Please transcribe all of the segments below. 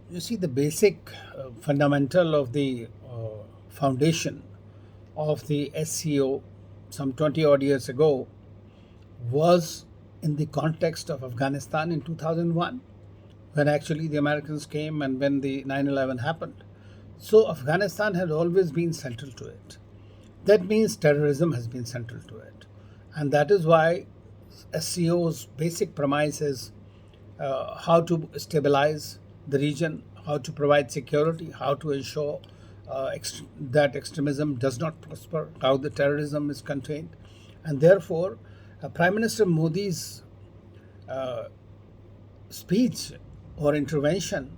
You see, the basic fundamental of the foundation of the SCO some 20 odd years ago was in the context of Afghanistan in 2001, when actually the Americans came and when the 9/11 happened. So, Afghanistan has always been central to it. That means terrorism has been central to it. And that is why SCO's basic premise is how to stabilize the region, how to provide security, how to ensure that extremism does not prosper, how the terrorism is contained. And therefore, Prime Minister Modi's speech or intervention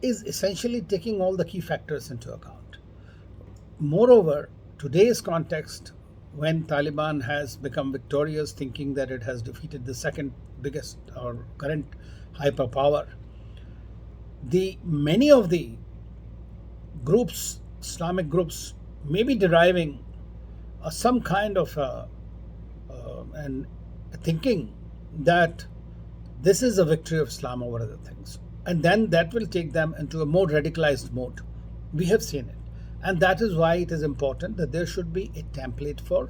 is essentially taking all the key factors into account. Moreover, today's context, when Taliban has become victorious, thinking that it has defeated the second biggest or current hyperpower, the many of the groups, Islamic groups, may be deriving some kind of and thinking that this is a victory of Islam over other things. And then that will take them into a more radicalized mode. We have seen it. And that is why it is important that there should be a template for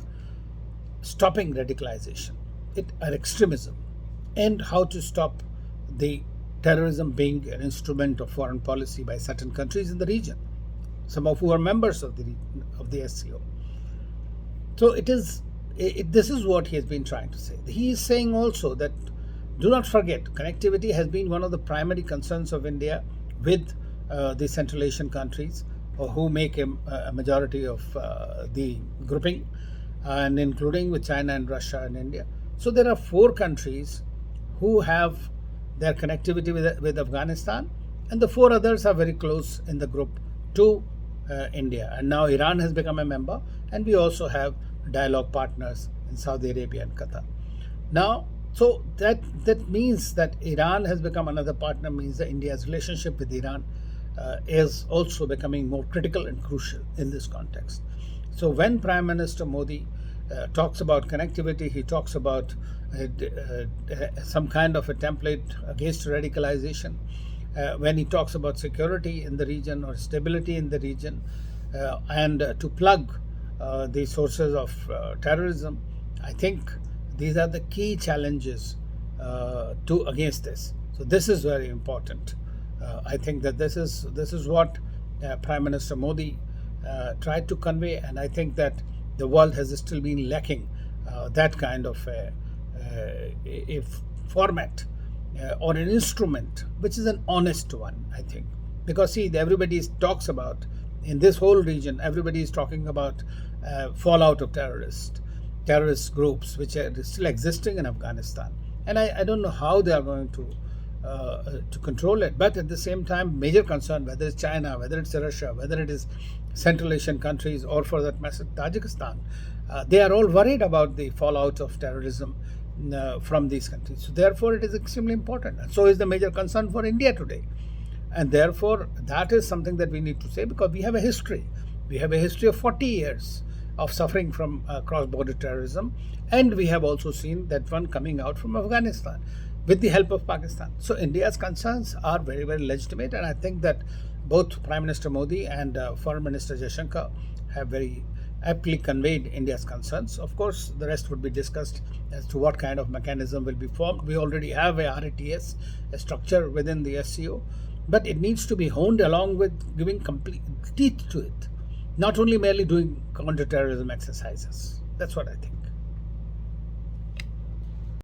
stopping radicalization or extremism, and how to stop the terrorism being an instrument of foreign policy by certain countries in the region, some of who are members of the SCO. So this is what he has been trying to say. He is saying also that do not forget, connectivity has been one of the primary concerns of India with the Central Asian countries, who make a majority of the grouping, and including with China and Russia and India. So there are four countries who have their connectivity with Afghanistan, and the four others are very close in the group to India. And now Iran has become a member, and we also have dialogue partners in Saudi Arabia and Qatar. Now, so that means that Iran has become another partner, means that India's relationship with Iran is also becoming more critical and crucial in this context. So when Prime Minister Modi talks about connectivity, he talks about some kind of a template against radicalization. When he talks about security in the region or stability in the region, and to plug the sources of terrorism, I think these are the key challenges against this. So this is very important. I think that this is what Prime Minister Modi tried to convey, and I think that the world has still been lacking that kind of a format or an instrument which is an honest one. I think, because see, everybody talks about, in this whole region, everybody is talking about fallout of terrorist groups which are still existing in Afghanistan, and I don't know how they are going to control it. But at the same time, major concern, whether it's China, whether it's Russia, whether it is Central Asian countries, or for that matter Tajikistan, they are all worried about the fallout of terrorism from these countries. So therefore, it is extremely important. And so is the major concern for India today. And therefore, that is something that we need to say, because we have a history. We have a history of 40 years of suffering from cross-border terrorism, and we have also seen that one coming out from Afghanistan with the help of Pakistan. So India's concerns are very, very legitimate, and I think that both Prime Minister Modi and Foreign Minister Jaishankar have very aptly conveyed India's concerns. Of course, the rest would be discussed as to what kind of mechanism will be formed. We already have a RATS, a structure within the SCO, but it needs to be honed along with giving complete teeth to it, not only merely doing counter-terrorism exercises. That's what I think.